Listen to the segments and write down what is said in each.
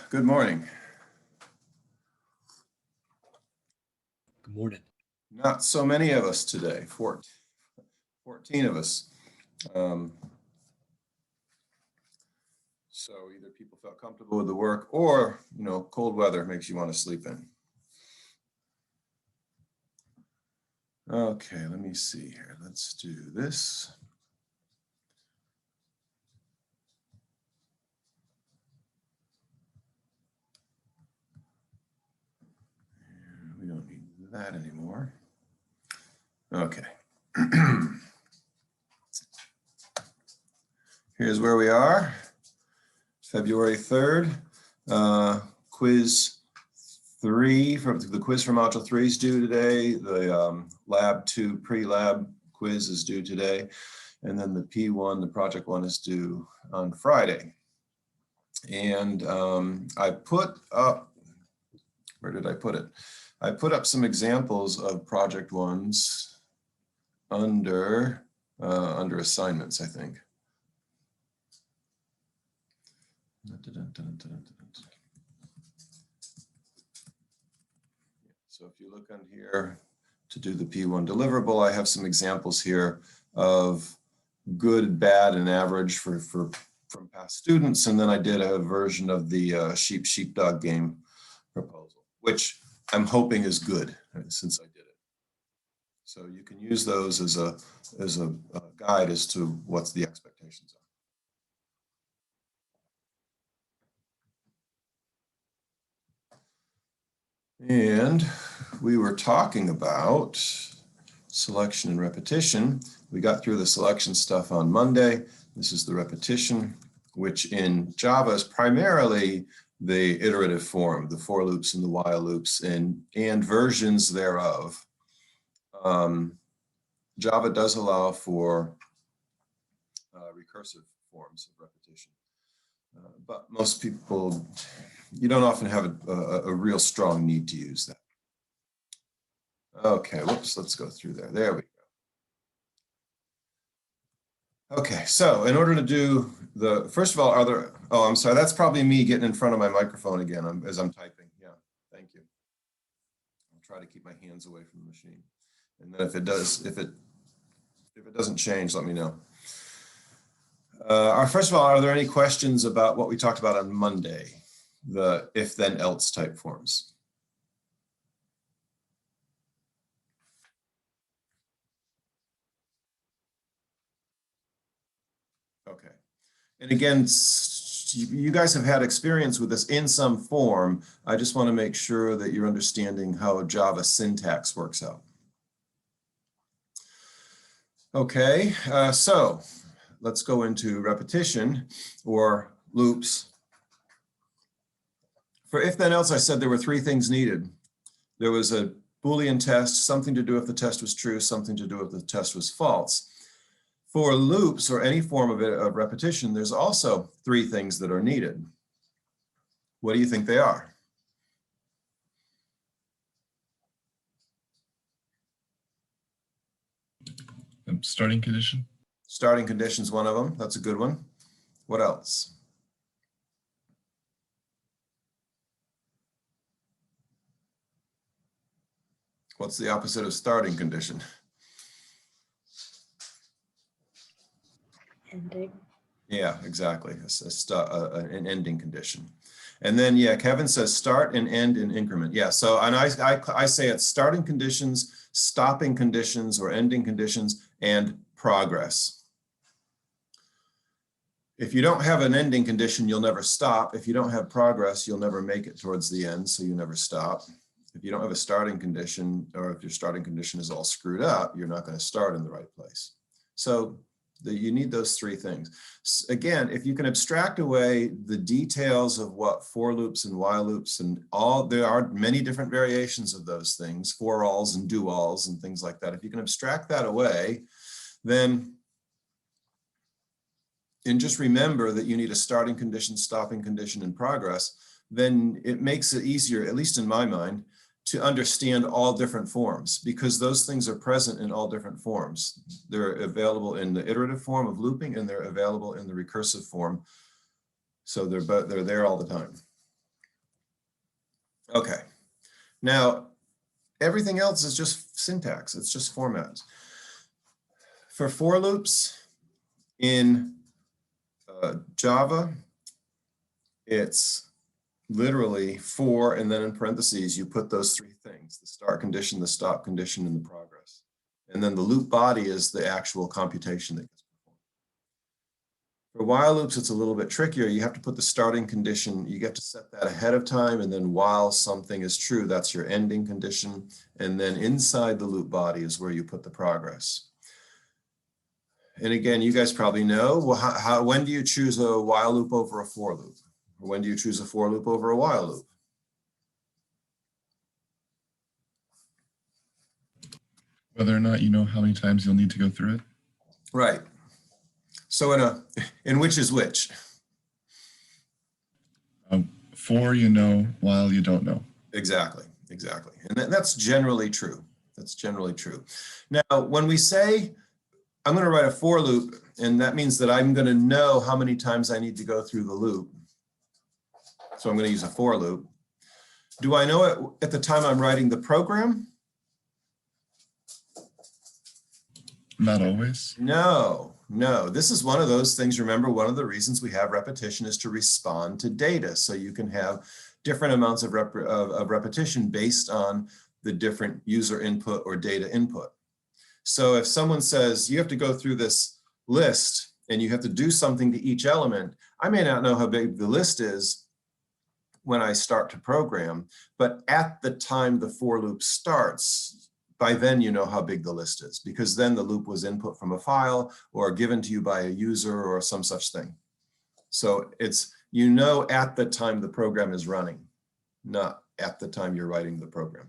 Good morning. Good morning. Not so many of us today, 14 of us. So either people felt comfortable with the work or, cold weather makes you want to sleep in. Okay, let me see here. Let's do this. We don't need that anymore. Okay. Here's where we are. February 3rd. Quiz 3, the quiz for Module 3 is due today. The Lab 2 pre-lab quiz is due today. And then the P1, the Project 1 is due on Friday. And I put up, where did I put it? I put up some examples of Project 1s under assignments, I think. So if you look on here to do the P1 deliverable, I have some examples here of good, bad, and average from past students. And then I did a version of the sheepdog game proposal, which I'm hoping is good since I did it. So you can use those as a guide as to what the expectations are. And we were talking about selection and repetition. We got through the selection stuff on Monday. This is the repetition, which in Java is primarily the iterative form, the for loops and the while loops and versions thereof. Java does allow for recursive forms of repetition, but most people, you don't often have a real strong need to use that. Okay, whoops, let's go through there. There we go. Okay, so in order to do first of all, I'm sorry, that's probably me getting in front of my microphone again as I'm typing. Yeah, thank you. I'll try to keep my hands away from the machine. And then if it doesn't change, let me know. First of all, are there any questions about what we talked about on Monday? The if then else type forms. Okay. And again, you guys have had experience with this in some form. I just want to make sure that you're understanding how Java syntax works out. Okay, so let's go into repetition or loops. For if then else, I said there were 3 things needed. There was a Boolean test, something to do if the test was true, something to do if the test was false. For loops or any form of repetition, there's also 3 things that are needed. What do you think they are? Starting condition. Starting condition is one of them. That's a good one. What else? What's the opposite of starting condition? Ending. Yeah, exactly. An ending condition. And then, yeah, Kevin says start and end in increment. Yeah, so and I say it's starting conditions, stopping conditions, or ending conditions, and progress. If you don't have an ending condition, you'll never stop. If you don't have progress, you'll never make it towards the end, so you never stop. If you don't have a starting condition, or if your starting condition is all screwed up, you're not going to start in the right place. So you need those 3 things. Again, if you can abstract away the details of what for loops and while loops and there are many different variations of those things, for alls and do alls and things like that. If you can abstract that away, then and just remember that you need a starting condition, stopping condition, and progress, then it makes it easier, at least in my mind, to understand all different forms, because those things are present in all different forms. They're available in the iterative form of looping, and they're available in the recursive form. So they're there all the time. Okay. Now, everything else is just syntax. It's just formats. For for loops in Java, it's literally for, and then in parentheses, you put those three things: the start condition, the stop condition, and the progress. And then the loop body is the actual computation that gets performed. For while loops, it's a little bit trickier. You have to put the starting condition, you get to set that ahead of time, and then while something is true, that's your ending condition. And then inside the loop body is where you put the progress. And again, you guys probably know, well, when do you choose a while loop over a for loop? Or when do you choose a for loop over a while loop? Whether or not you know how many times you'll need to go through it. Right. So in which is which? For you know, while you don't know. Exactly, exactly. And that's generally true. That's generally true. Now, when we say, I'm going to write a for loop, and that means that I'm going to know how many times I need to go through the loop. So I'm going to use a for loop. Do I know it at the time I'm writing the program? Not always. No, no. This is one of those things. Remember, one of the reasons we have repetition is to respond to data. So you can have different amounts of repetition based on the different user input or data input. So if someone says you have to go through this list and you have to do something to each element, I may not know how big the list is when I start to program, but at the time the for loop starts, by then you know how big the list is, because then the loop was input from a file or given to you by a user or some such thing. So it's, you know, at the time the program is running, not at the time you're writing the program.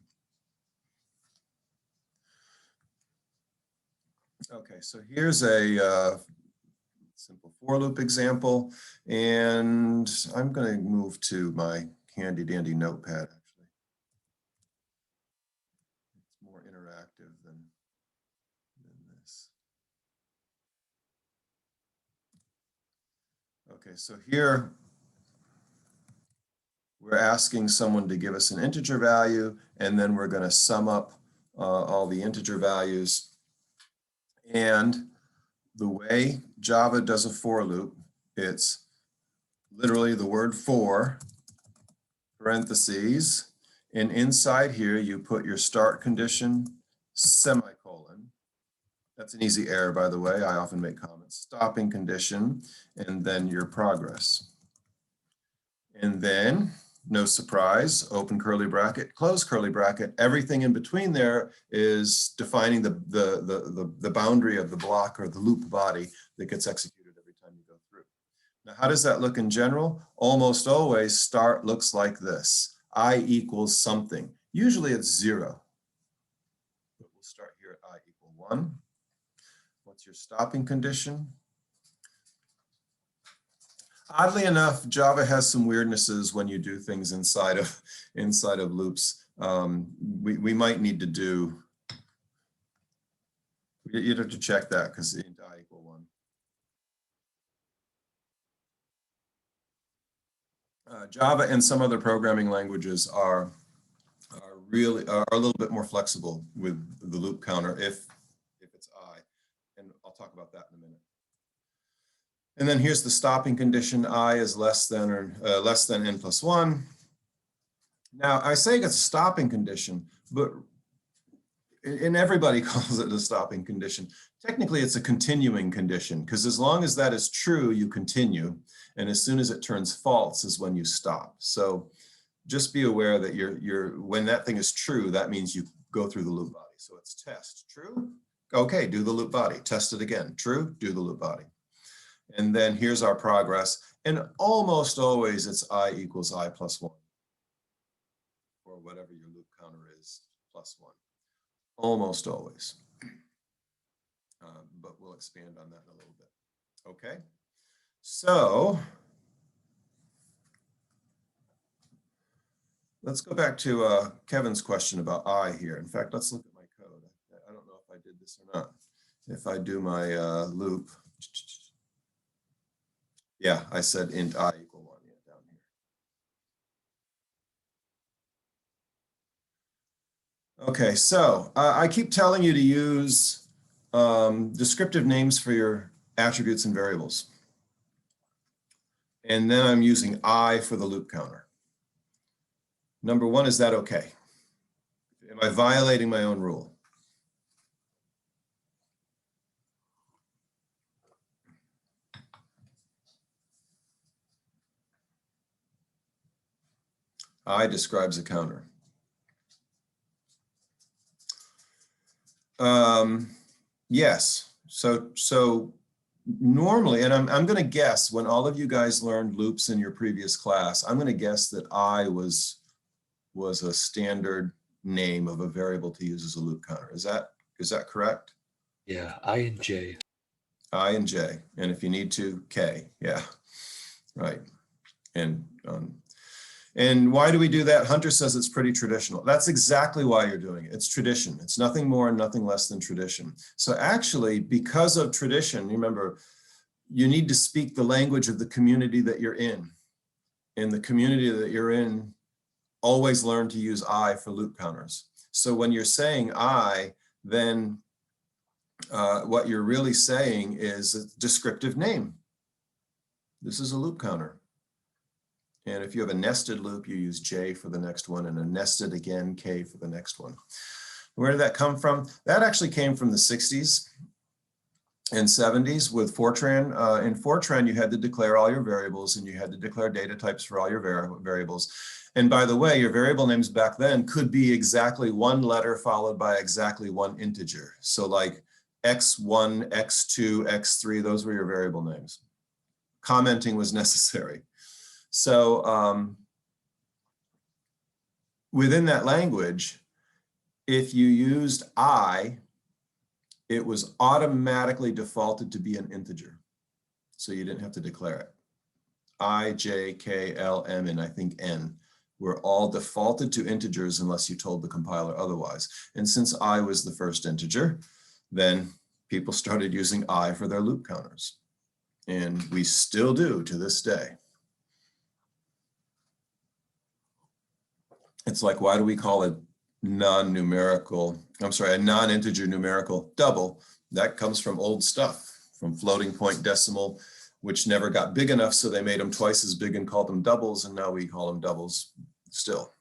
Okay, so here's a simple for loop example, and I'm going to move to my handy dandy notepad. Actually, it's more interactive than this. Okay, so here we're asking someone to give us an integer value, and then we're going to sum up all the integer values. And the way Java does a for loop, it's literally the word for, parentheses, and inside here you put your start condition, semicolon. That's an easy error, by the way. I often make comments. Stopping condition, and then your progress. And then, no surprise, open curly bracket, close curly bracket. Everything in between there is defining the boundary of the block or the loop body that gets executed every time you go through. Now, how does that look in general? Almost always start looks like this. I equals something. Usually it's 0. But we'll start here at I equal 1. What's your stopping condition? Oddly enough, Java has some weirdnesses when you do things inside of loops. We might need to do, you'd have to check that because int I equal 1. Java and some other programming languages are a little bit more flexible with the loop counter if it's I, and I'll talk about that in a minute. And then here's the stopping condition. I is less than n plus 1. Now I say it's a stopping condition, but and everybody calls it a stopping condition. Technically, it's a continuing condition, because as long as that is true, you continue. And as soon as it turns false is when you stop. So just be aware that when that thing is true, that means you go through the loop body. So it's test, true? Okay, do the loop body. Test it again. True? Do the loop body. And then here's our progress. And almost always it's I equals I plus 1. Or whatever your loop counter is, plus 1. Almost always. But we'll expand on that in a little bit. Okay. So let's go back to Kevin's question about I here. In fact, let's look at my code. I don't know if I did this or not. If I do my loop, yeah, I said int I equal 1, yeah, down here. Okay, so I keep telling you to use descriptive names for your attributes and variables. And then I'm using I for the loop counter. Number one, is that okay? Am I violating my own rule? I describes a counter. Yes. So normally, and I'm going to guess when all of you guys learned loops in your previous class, I'm going to guess that I was a standard name of a variable to use as a loop counter. Is that correct? Yeah, I and J. I and J, and if you need to, K. Yeah, right. And why do we do that? Hunter says it's pretty traditional. That's exactly why you're doing it. It's tradition. It's nothing more and nothing less than tradition. So actually, because of tradition, remember, you need to speak the language of the community that you're in. And the community that you're in always learn to use I for loop counters. So when you're saying I, then what you're really saying is a descriptive name. This is a loop counter. And if you have a nested loop, you use J for the next one, and a nested again, K for the next one. Where did that come from? That actually came from the 60s and 70s with Fortran. In Fortran, you had to declare all your variables, and you had to declare data types for all your variables. And by the way, your variable names back then could be exactly one letter followed by exactly one integer. So like X1, X2, X3, those were your variable names. Commenting was necessary. So within that language, if you used I, it was automatically defaulted to be an integer. So you didn't have to declare it. I, J, K, L, M, and I think N were all defaulted to integers unless you told the compiler otherwise. And since I was the first integer, then people started using I for their loop counters. And we still do to this day. It's like, why do we call it non-numerical, I'm sorry, a non-integer numerical double? That comes from old stuff, from floating point decimal, which never got big enough, so they made them twice as big and called them doubles, and now we call them doubles still.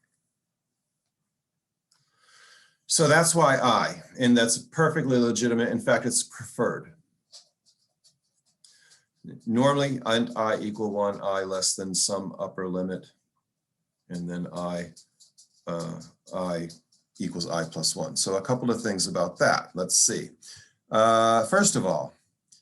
So that's why I, and that's perfectly legitimate. In fact, it's preferred. Normally, I equal 1, I less than some upper limit, and then I equals I plus 1. So a couple of things about that. Let's see. First of all,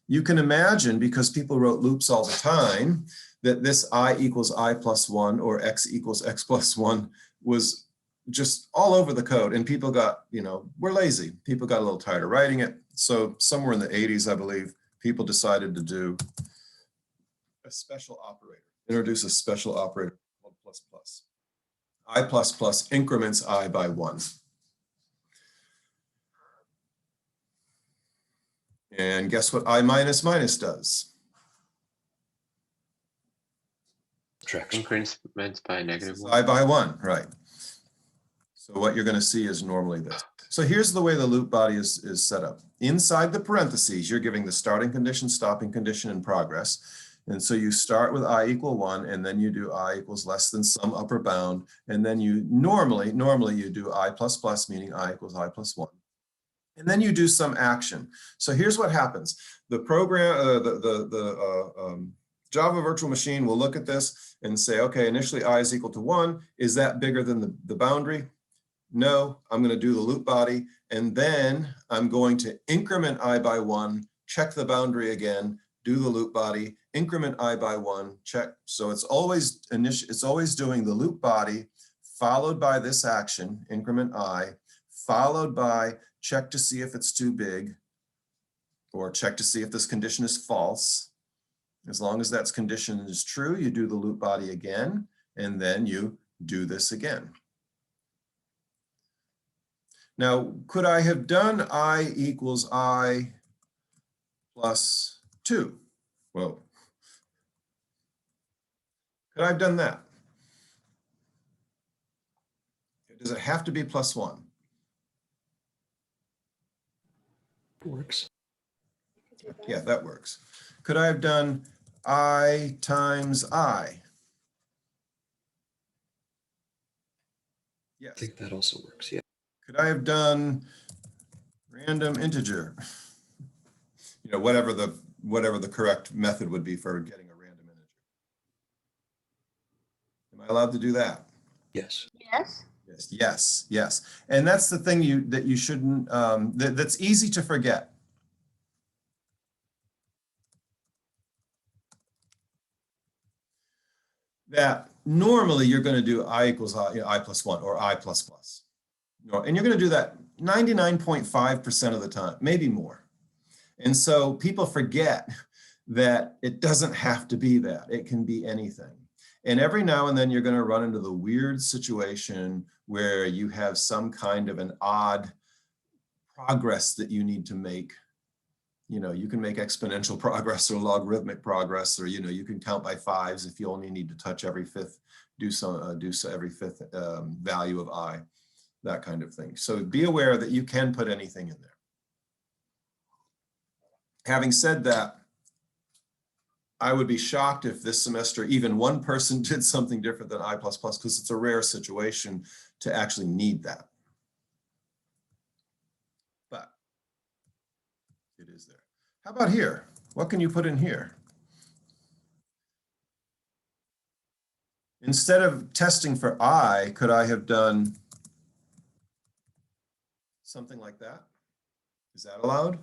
you can imagine, because people wrote loops all the time, that this I equals I plus 1 or X equals X plus 1 was just all over the code. And people got, we're lazy. People got a little tired of writing it. So somewhere in the 80s, I believe, people decided to do a special operator, introduce a special operator called plus plus. I plus plus increments I by 1. And guess what I minus minus does? Subtraction. Increments by -1. I by 1, right. So what you're going to see is normally this. So here's the way the loop body is set up. Inside the parentheses, you're giving the starting condition, stopping condition, and progress. And so you start with I equal 1, and then you do I equals less than some upper bound. And then you normally you do I plus plus, meaning I equals I plus 1. And then you do some action. So here's what happens. The program, Java virtual machine will look at this and say, okay, initially I is equal to 1. Is that bigger than the boundary? No, I'm going to do the loop body. And then I'm going to increment I by 1, check the boundary again, do the loop body, increment I by 1, check. So it's always doing the loop body followed by this action, increment I, followed by check to see if it's too big, or check to see if this condition is false. As long as that condition is true, you do the loop body again, and then you do this again. Now, could I have done I equals I plus 2? Well, could I have done that? Does it have to be plus 1? Works. Yeah, that works. Could I have done I times I? I Yes. think that also works. Yeah. Could I have done random integer? You know, whatever the correct method would be for getting a random integer. Am I allowed to do that? Yes. Yes. Yes, yes, yes. And that's the thing that you shouldn't, that's easy to forget. That normally you're going to do I equals I, I plus 1 or I plus plus. And you're going to do that 99.5% of the time, maybe more. And so people forget that it doesn't have to be that. It can be anything. And every now and then you're going to run into the weird situation where you have some kind of an odd progress that you need to make. You know, you can make exponential progress or logarithmic progress, or, you know, you can count by fives if you only need to touch every fifth, do every fifth value of I, that kind of thing. So be aware that you can put anything in there. Having said that, I would be shocked if this semester even one person did something different than I++, because it's a rare situation to actually need that. But it is there. How about here? What can you put in here? Instead of testing for I, could I have done something like that? Is that allowed?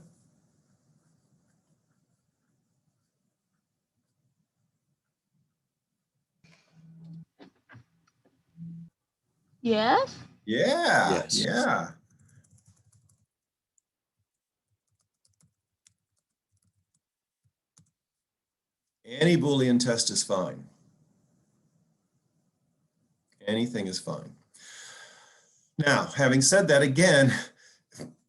Yes. Yeah, Yes. yeah. Any Boolean test is fine. Anything is fine. Now, having said that, again,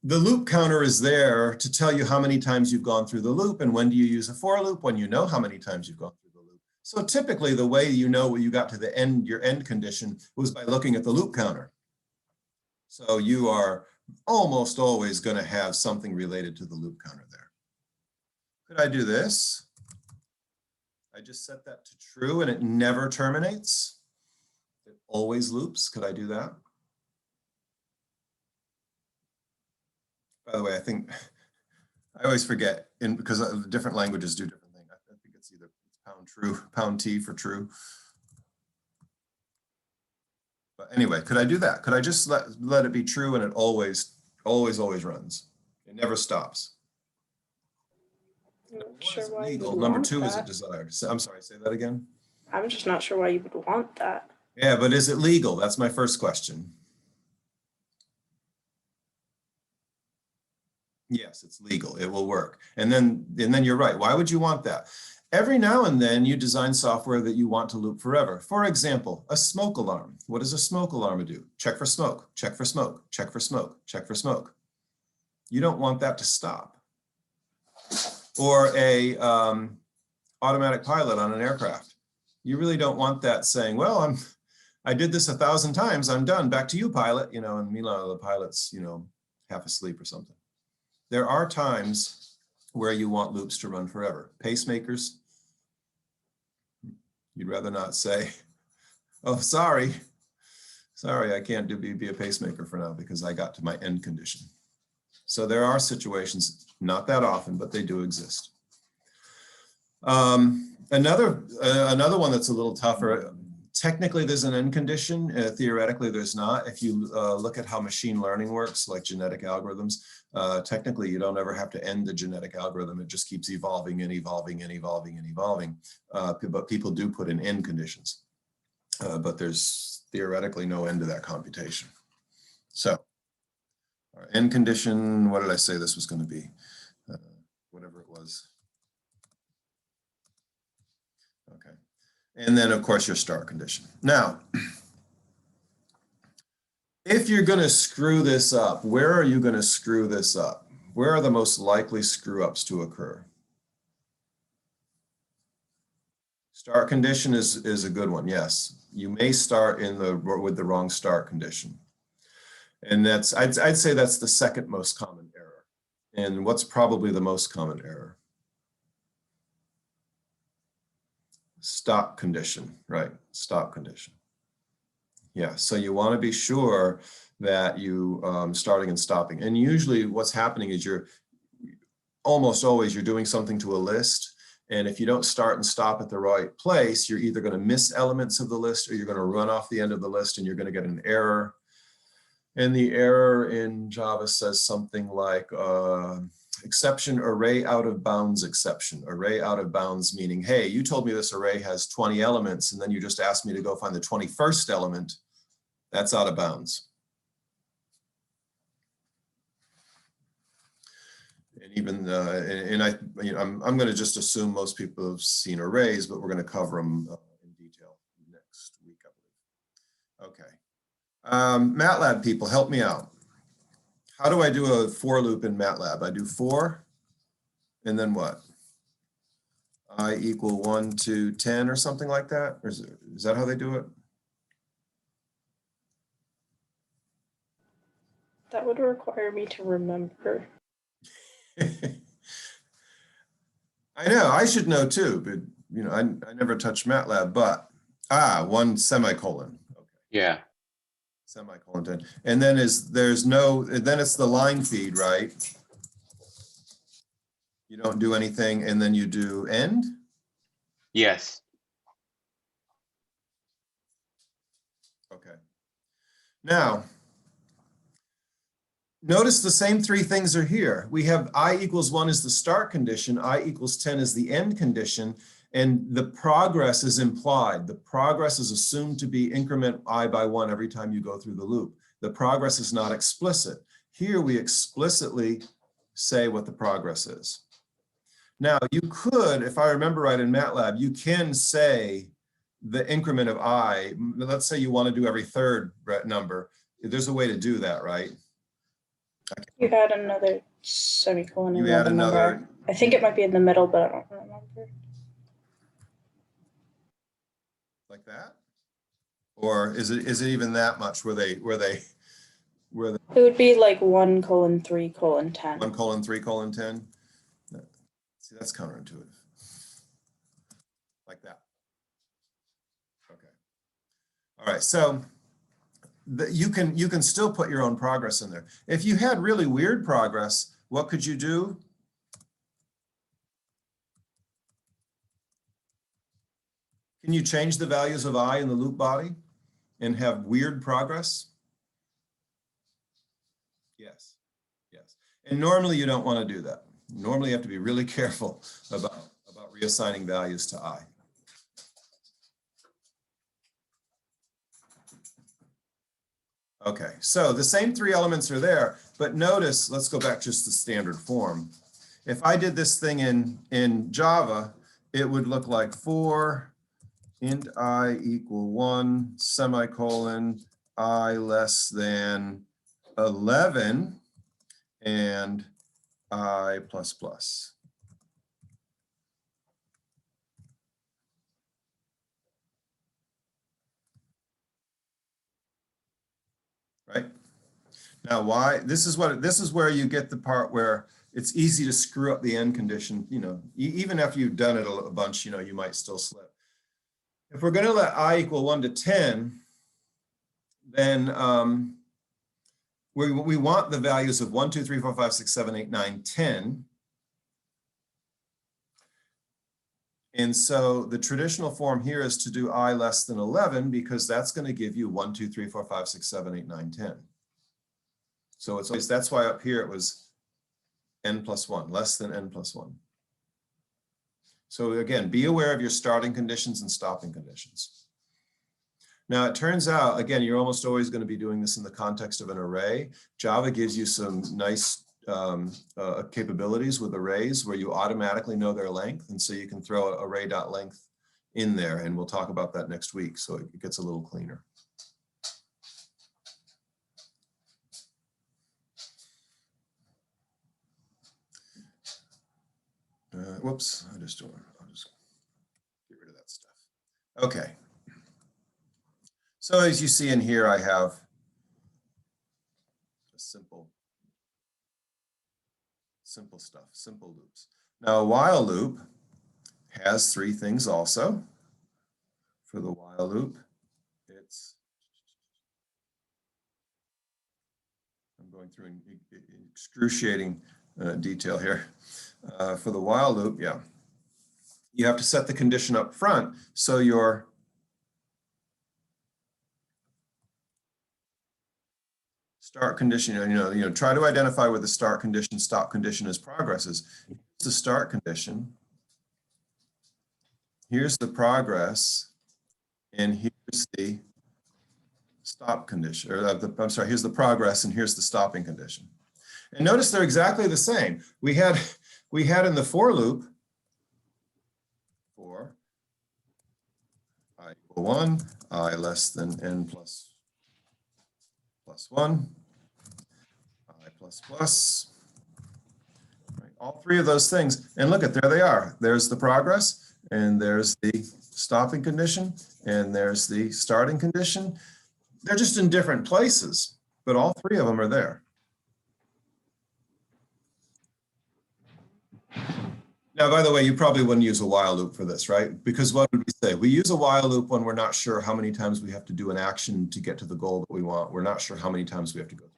the loop counter is there to tell you how many times you've gone through the loop, and when do you use a for loop? When you know how many times you've gone through the loop. So typically the way you know when you got to the end, your end condition, was by looking at the loop counter. So you are almost always going to have something related to the loop counter there. Could I do this? I just set that to true and it never terminates. It always loops. Could I do that? By the way, I think I always forget because different languages do different things. I think it's either pound true, pound T for true. But anyway, could I do that? Could I just let it be true and it always runs? It never stops. I'm Number not one, sure is it why you legal? would Number want two, is it that. desired? So, I'm sorry, say that again. I'm just not sure why you would want that. Yeah, but is it legal? That's my first question. Yes, it's legal. It will work. And then you're right. Why would you want that? Every now and then you design software that you want to loop forever. For example, a smoke alarm. What does a smoke alarm do? Check for smoke, check for smoke, check for smoke, check for smoke. You don't want that to stop. Or a automatic pilot on an aircraft. You really don't want that saying, well, I did this 1,000 times, I'm done, back to you, pilot, you know, and meanwhile the pilot's, you know, half asleep or something. There are times where you want loops to run forever. Pacemakers, you'd rather not say, oh, sorry, I can't be a pacemaker for now because I got to my end condition. So there are situations, not that often, but they do exist. Another one that's a little tougher. Technically, there's an end condition. Theoretically, there's not. If you look at how machine learning works, like genetic algorithms, technically, you don't ever have to end the genetic algorithm. It just keeps evolving and evolving and evolving and evolving. But people do put in end conditions. But there's theoretically no end to that computation. So our end condition, what did I say this was going to be? Whatever it was. Okay. And then, of course, your start condition. Now, if you're going to screw this up, where are you going to screw this up? Where are the most likely screw ups to occur? Start condition is a good one, yes. You may start with the wrong start condition. And that's, I'd say that's the second most common error. And what's probably the most common error? Stop condition, right? Stop condition. Yeah, so you want to be sure that you starting and stopping. And usually what's happening is almost always you're doing something to a list. And if you don't start and stop at the right place, you're either going to miss elements of the list or you're going to run off the end of the list and you're going to get an error. And the error in Java says something like exception array out of bounds exception. Array out of bounds meaning, hey, you told me this array has 20 elements and then you just asked me to go find the 21st element. That's out of bounds. And even I'm going to just assume most people have seen arrays, but we're going to cover them in detail next week, I believe. Okay. MATLAB people, help me out. How do I do a for loop in MATLAB? I do for, and then what? I equal 1 to 10 or something like that? Or is that how they do it? That would require me to remember. I know, I should know too, but you know, I never touched MATLAB, but 1 semicolon. Okay. Yeah. Semicolon 10. And then then it's the line feed, right? You don't do anything and then you do end? Yes. Okay. Now, notice the same three things are here. We have I equals 1 is the start condition, I equals 10 is the end condition, and the progress is implied. The progress is assumed to be increment I by 1 every time you go through the loop. The progress is not explicit. Here we explicitly say what the progress is. Now you could, if I remember right in MATLAB, you can say the increment of I, let's say you want to do every third number. There's a way to do that, right? You had another semicolon in You add another. number. I think it might be in the middle, but I don't remember. Like that? Or is it even that much where they It would be like 1:3:10. 1:3:10? See, that's counterintuitive. Like that. Okay. All right, so you can still put your own progress in there. If you had really weird progress, what could you do? Can you change the values of I in the loop body and have weird progress? Yes, yes. And normally you don't want to do that. Normally you have to be really careful about reassigning values to I. Okay, so the same three elements are there, but notice, let's go back just to standard form. If I did this thing in Java, it would look like for int I equal 1 semicolon I less than 11 and I plus plus. Right? Now, why? This is where you get the part where it's easy to screw up the end condition. You know, even after you've done it a bunch, you know, you might still slip. If we're going to let I equal 1 to 10, then we want the values of 1, 2, 3, 4, 5, 6, 7, 8, 9, 10. And so the traditional form here is to do I less than 11 because that's going to give you 1, 2, 3, 4, 5, 6, 7, 8, 9, 10. So it's always, that's why up here it was n plus 1, less than n plus 1. So again, be aware of your starting conditions and stopping conditions. Now it turns out, again, you're almost always going to be doing this in the context of an array. Java gives you some nice capabilities with arrays where you automatically know their length. And so you can throw array.length in there, and we'll talk about that next week. So it gets a little cleaner. Whoops, I'll just get rid of that stuff. Okay. So as you see in here, I have a simple Simple stuff, simple loops. Now, a while loop has three things also. For the while loop, I'm going through in excruciating detail here. For the while loop, yeah, you have to set the condition up front. So your start condition, try to identify where the start condition, stop condition is progresses. Here's the start condition. Here's the progress. And here's the stop condition, or I'm sorry, here's the progress and here's the stopping condition. And notice they're exactly the same. We had in the for loop, for I equal 1, I less than n plus 1, I plus. Right, all three of those things. And look at, there they are. There's the progress, and there's the stopping condition, and there's the starting condition. They're just in different places, but all three of them are there. Now, by the way, you probably wouldn't use a while loop for this, right? Because what would we say? We use a while loop when we're not sure how many times we have to do an action to get to the goal that we want. We're not sure how many times we have to go through.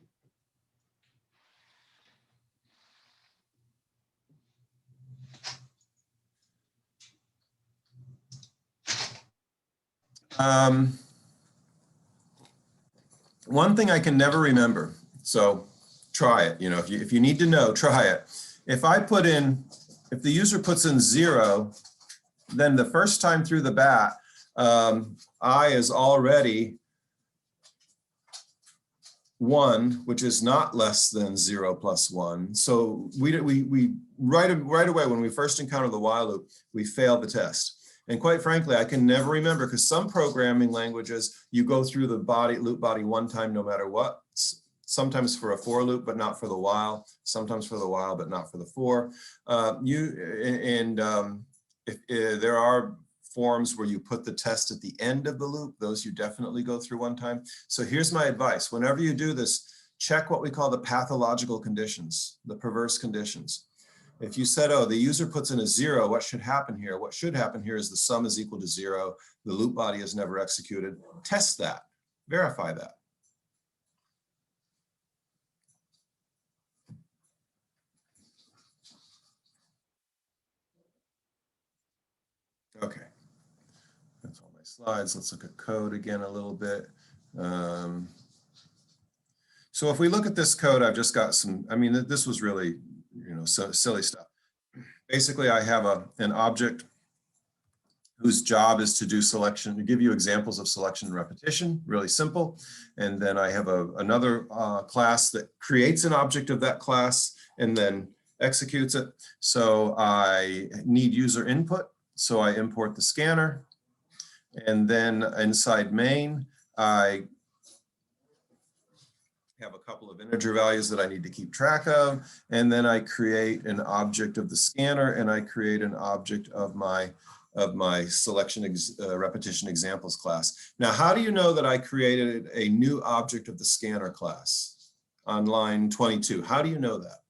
One thing I can never remember, so try it. If you need to know, try it. If the user puts in 0, then the first time through the bat, I is already 1, which is not less than 0 plus 1. So we right away when we first encounter the while loop, we fail the test. And quite frankly, I can never remember, because some programming languages, you go through the loop body one time no matter what. Sometimes for a for loop, but not for the while. Sometimes for the while, but not for the for. If there are forms where you put the test at the end of the loop, those you definitely go through one time. So here's my advice. Whenever you do this, check what we call the pathological conditions, the perverse conditions. If you said, oh, the user puts in a 0, what should happen here? What should happen here is the sum is equal to 0. The loop body is never executed. Test that. Verify that. Okay. That's all my slides. Let's look at code again a little bit. So if we look at this code, I've just got some, this was really, so silly stuff. Basically, I have an object whose job is to do selection, to give you examples of selection and repetition, really simple. And then I have another class that creates an object of that class and then executes it. So I need user input. So I import the scanner. And then inside main, I have a couple of integer values that I need to keep track of. And then I create an object of the scanner, and I create an object of my selection repetition examples class. Now, how do you know that I created a new object of the scanner class on line 22? How do you know that?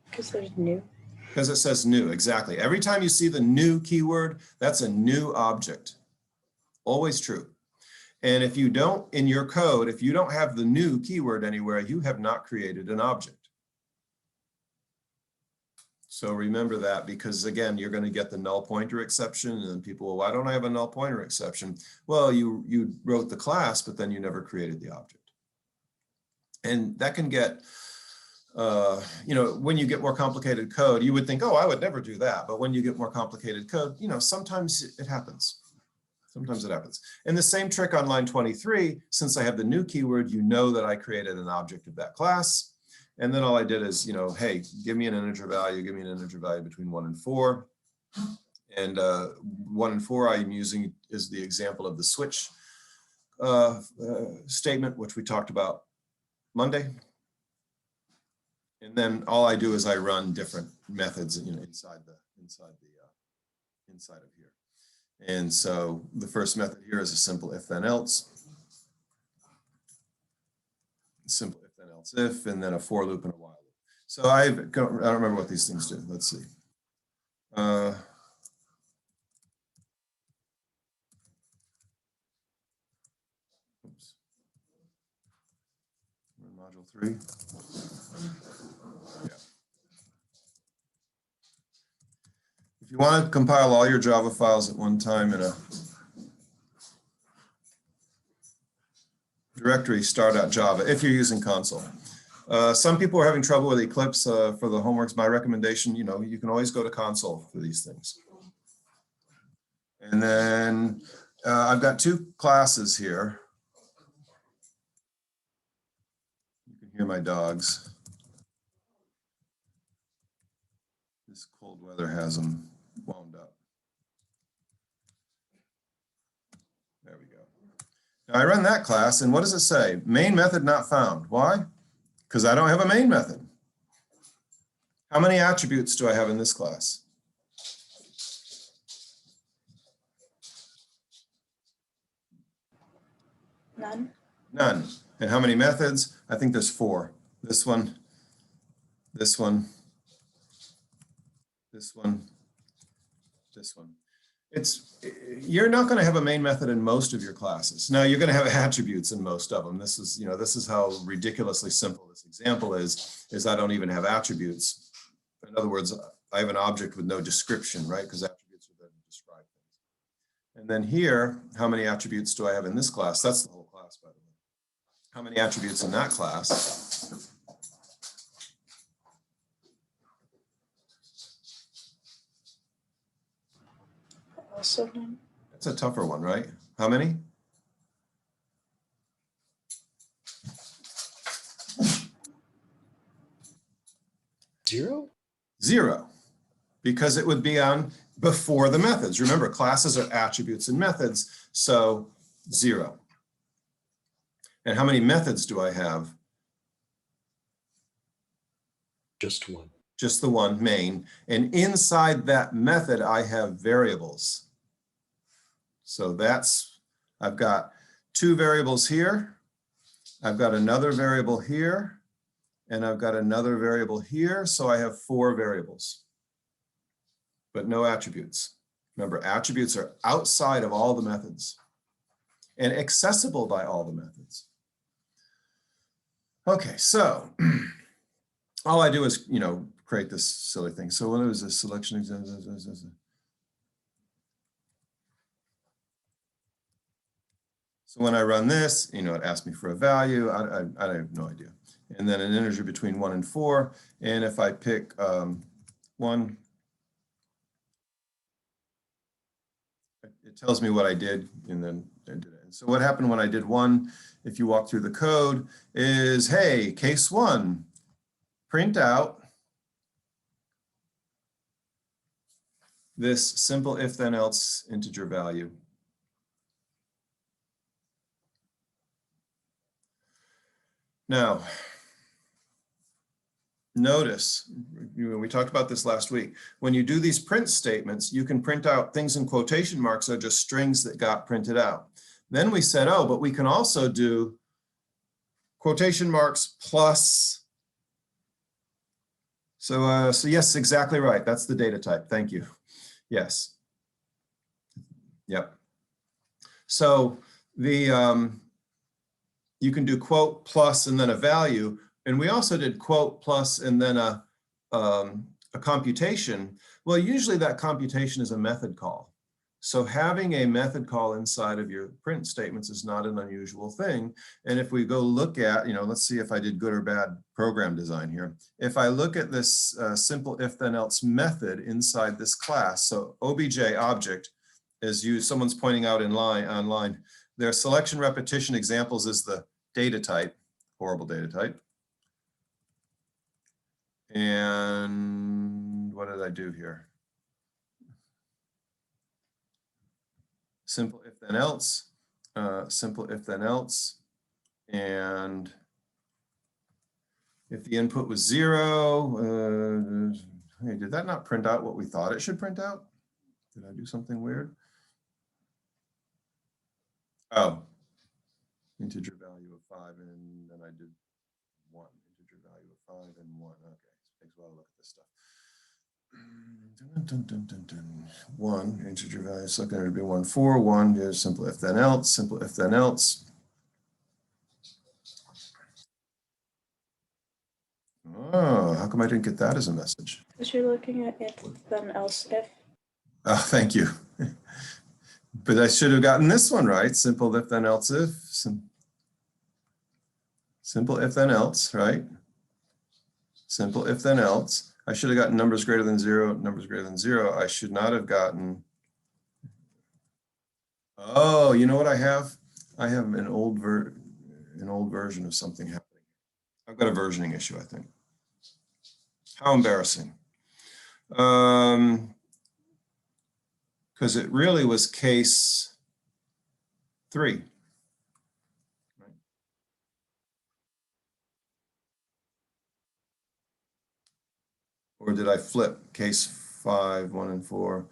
Because there's new. Because it says new, exactly. Every time you see the new keyword, that's a new object. Always true. And if you don't, in your code, if you don't have the new keyword anywhere, you have not created an object. So remember that, because again, you're going to get the null pointer exception, and then people, well, why don't I have a null pointer exception? Well, you wrote the class, but then you never created the object. And that can get, when you get more complicated code, you would think, oh, I would never do that. But when you get more complicated code, sometimes it happens. Sometimes it happens. And the same trick on line 23, since I have the new keyword, you know that I created an object of that class. And then all I did is, hey, give me an integer value, between 1 and 4. And 1 and 4 I'm using is the example of the switch statement, which we talked about Monday. And then all I do is I run different methods, inside of here. And so the first method here is a simple if then else. Simple if then else if, and then a for loop and a while loop. So I don't remember what these things do. Let's see. Oops. We're in module 3. Yeah. If you want to compile all your Java files at one time in a directory, start.java, if you're using console. Some people are having trouble with Eclipse for the homeworks. My recommendation, you know, you can always go to console for these things. And then I've got 2 classes here. You can hear my dogs. This cold weather has them wound up. There we go. Now I run that class, and what does it say? Main method not found. Why? Because I don't have a main method. How many attributes do I have in this class? None. None. And how many methods? I think there's 4. This one, this one, this one, this one. You're not going to have a main method in most of your classes. Now you're going to have attributes in most of them. This is how ridiculously simple this example is I don't even have attributes. In other words, I have an object with no description, right? Because attributes are there to describe things. And then here, how many attributes do I have in this class? That's the whole class, by the way. How many attributes in that class? Also none. That's a tougher one, right? How many? Zero? 0, because it would be on before the methods. Remember, classes are attributes and methods, so 0. And how many methods do I have? Just one. Just the one, main. And inside that method, I have variables. So I've got 2 variables here. I've got another variable here. And I've got another variable here. So I have 4 variables, but no attributes. Remember, attributes are outside of all the methods and accessible by all the methods. Okay, so all I do is, you know, create this silly thing. So what is this selection? So when I run this, you know, it asks me for a value. I have no idea. And then an integer between 1 and 4. And if I pick 1, it tells me what I did, and then I did it. And so what happened when I did 1, if you walk through the code, is, hey, case 1, print out this simple if then else integer value. Now, notice, we talked about this last week. When you do these print statements, you can print out things in quotation marks are just strings that got printed out. Then we said, oh, but we can also do quotation marks plus. So yes, exactly right. That's the data type. Thank you. Yes. Yep. So you can do quote plus and then a value. And we also did quote plus and then a computation. Well, usually that computation is a method call. So having a method call inside of your print statements is not an unusual thing. And if we go look at, you know, let's see if I did good or bad program design here. If I look at this simple if then else method inside this class, so obj object is used, someone's pointing out online, their selection repetition examples is the data type, horrible data type. And what did I do here? Simple if then else, simple if then else. And if the input was 0, hey, did that not print out what we thought it should print out? Did I do something weird? Oh, integer value of 5, and then I did 1, integer value of 5 and 1. Okay, it takes a while to look at this stuff. Dun, dun, dun, dun, dun. 1, integer value, so going to be 1, 4, 1, here's simple if then else, simple if then else. Oh, how come I didn't get that as a message? Because you're looking at if, then else if. Oh, thank you. But I should have gotten this one right. Simple if then else if. Simple if then else, right? Simple if then else. I should have gotten numbers greater than 0, numbers greater than 0. I should not have gotten. Oh, you know what I have? I have an old version of something happening. I've got a versioning issue, I think. How embarrassing. Because it really was case 3. Right. Or did I flip case 5, 1, and 4?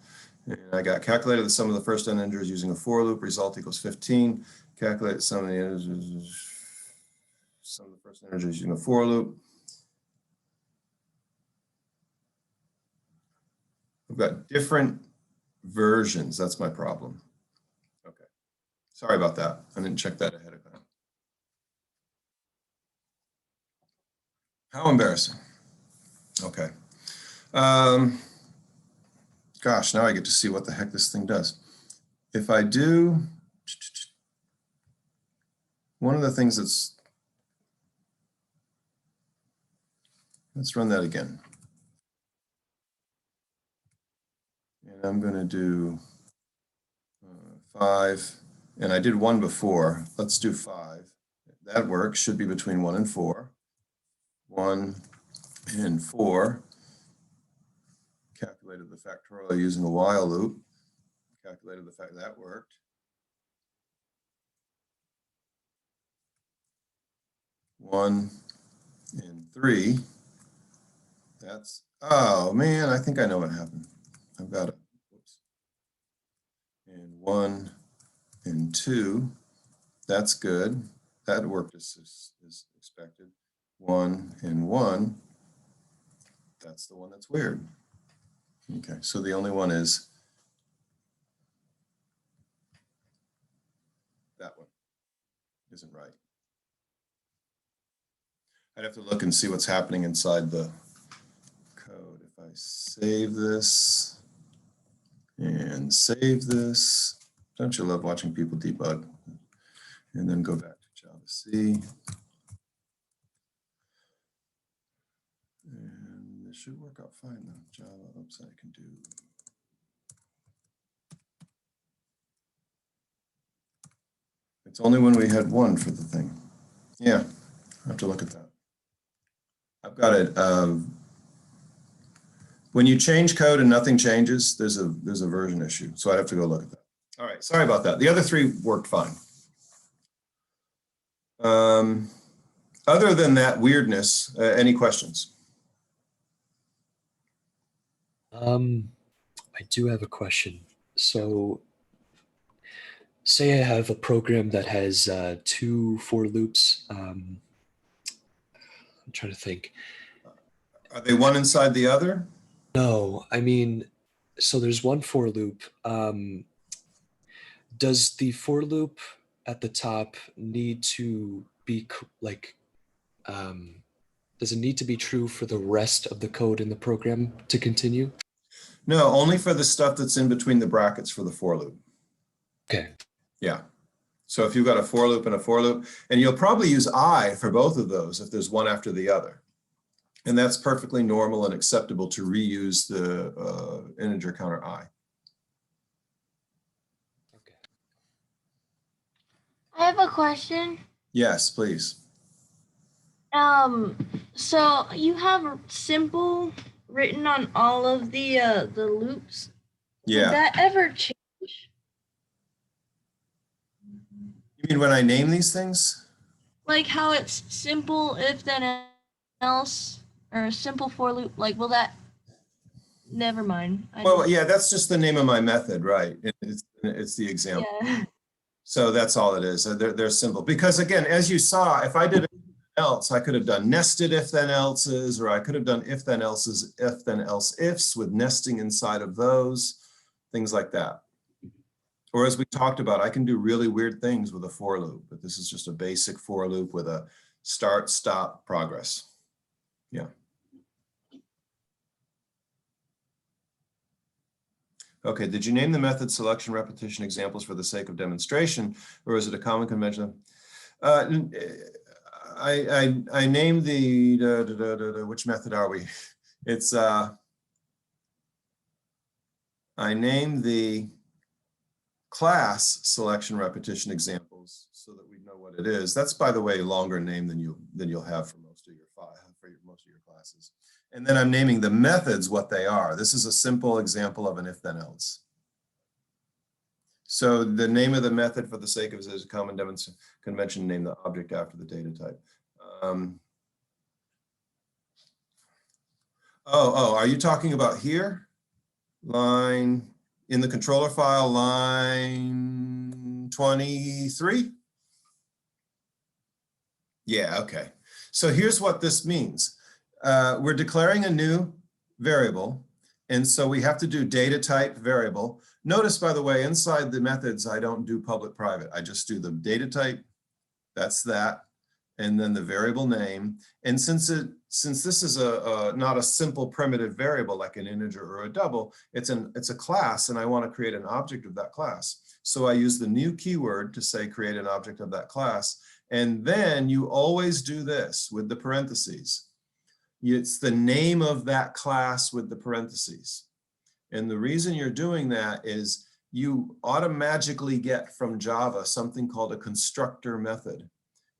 And I got calculated the sum of the first n integers using a for loop, result equals 15. Calculate the sum of the integers, sum of the first n integers using a for loop. I've got different versions. That's my problem. Okay. Sorry about that. I didn't check that ahead of time. How embarrassing. Okay. Gosh, now I get to see what the heck this thing does. If I do, one of the things that's, let's run that again. And I'm going to do 5, and I did 1 before. Let's do 5. That works, should be between 1 and 4. 1 and 4. Calculated the factorial using a while loop. Calculated the fact that worked. One and 3. That's, oh man, I think I know what happened. I've got it. Whoops. And 1 and 2. That's good. That worked as expected. 1 and 1. That's the one that's weird. Okay, so the only one is that one. Isn't right. I'd have to look and see what's happening inside the code. If I save this and save this, don't you love watching people debug? And then go back to Java C. And this should work out fine though. Java, oops, I can do. It's only when we had 1 for the thing. Yeah, I have to look at that. I've got it. When you change code and nothing changes, there's a version issue. So I'd have to go look at that. All right, sorry about that. The other 3 worked fine. Other than that weirdness, any questions? I do have a question. So say I have a program that has 2 for loops. I'm trying to think. Are they one inside the other? No, I mean, so there's one for loop. Does the for loop at the top need to be does it need to be true for the rest of the code in the program to continue? No, only for the stuff that's in between the brackets for the for loop. Okay. Yeah. So if you've got a for loop and a for loop, and you'll probably use I for both of those if there's one after the other. And that's perfectly normal and acceptable to reuse the integer counter I. Okay. I have a question. Yes, please. So you have simple written on all of the loops. Yeah. Did that ever change? You mean when I name these things? Like how it's simple if then else, or a simple for loop? Like, will that? Never mind. Well, yeah, that's just the name of my method, right? It's the example. Yeah. So that's all it is. They're simple. Because again, as you saw, if I did else. I could have done nested if then else's, or I could have done if then else's, if then else ifs with nesting inside of those, things like that. Or as we talked about, I can do really weird things with a for loop, but this is just a basic for loop with a start, stop, progress. Yeah. Okay, did you name the method selection repetition examples for the sake of demonstration, or is it a common convention? I named the, which method are we? It's, I named the class selection repetition examples so that we know what it is. That's, by the way, a longer name than you'll have for most of your most of your classes. And then I'm naming the methods what they are. This is a simple example of an if then else. So the name of the method for the sake of is a common convention, name the object after the data type. Are you talking about here? Line in the controller file, line 23? Yeah, okay. So here's what this means. We're declaring a new variable, and so we have to do data type variable. Notice, by the way, inside the methods, I don't do public private. I just do the data type, that's that, and then the variable name. And since this is not a simple primitive variable like an integer or a double, it's a class, and I want to create an object of that class. So I use the new keyword to say create an object of that class. And then you always do this with the parentheses. It's the name of that class with the parentheses. And the reason you're doing that is you automatically get from Java something called a constructor method.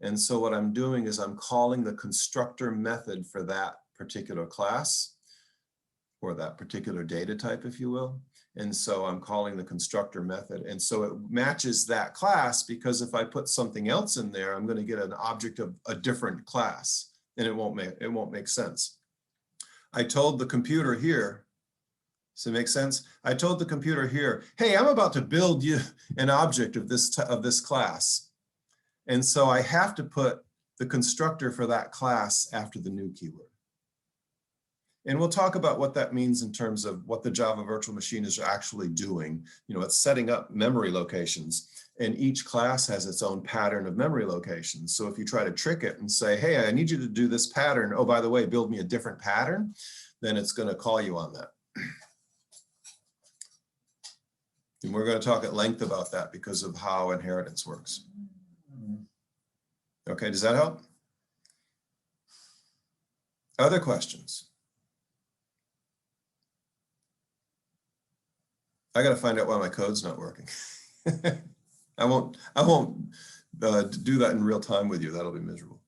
And so what I'm doing is I'm calling the constructor method for that particular class or that particular data type, if you will. And so I'm calling the constructor method. And so it matches that class, because if I put something else in there, I'm going to get an object of a different class, and it won't make sense. I told the computer here, does it make sense? I told the computer here, hey, I'm about to build you an object of this class. And so I have to put the constructor for that class after the new keyword. And we'll talk about what that means in terms of what the Java virtual machine is actually doing. You know, it's setting up memory locations, and each class has its own pattern of memory locations. So if you try to trick it and say, hey, I need you to do this pattern, oh, by the way, build me a different pattern, then it's going to call you on that. And we're going to talk at length about that because of how inheritance works. Okay, does that help? Other questions? I got to find out why my code's not working. I won't do that in real time with you. That'll be miserable.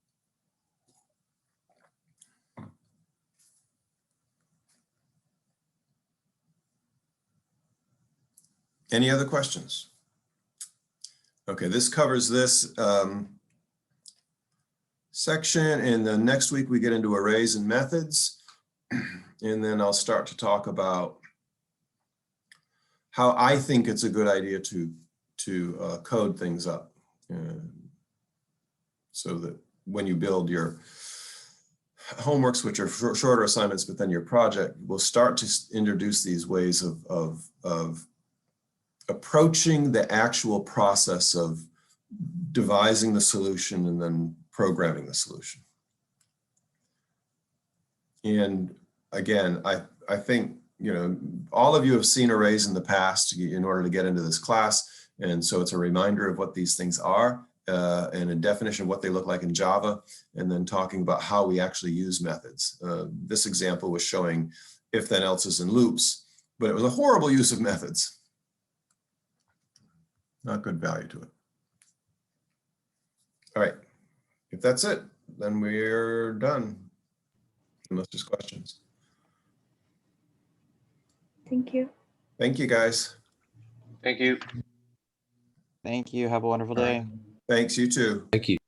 Any other questions? Okay, this covers this section, and then next week we get into arrays and methods, and then I'll start to talk about how I think it's a good idea to code things up, so that when you build your homeworks, which are shorter assignments, but then your project will start to introduce these ways of approaching the actual process of devising the solution and then programming the solution. And again, I think, you know, all of you have seen arrays in the past in order to get into this class. And so it's a reminder of what these things are and a definition of what they look like in Java, and then talking about how we actually use methods. This example was showing if then else's and loops, but it was a horrible use of methods. Not good value to it. All right, if that's it, then we're done. Unless there's questions. Thank you. Thank you, guys. Thank you. Thank you. Have a wonderful All day. right. Thanks, you too. Thank you.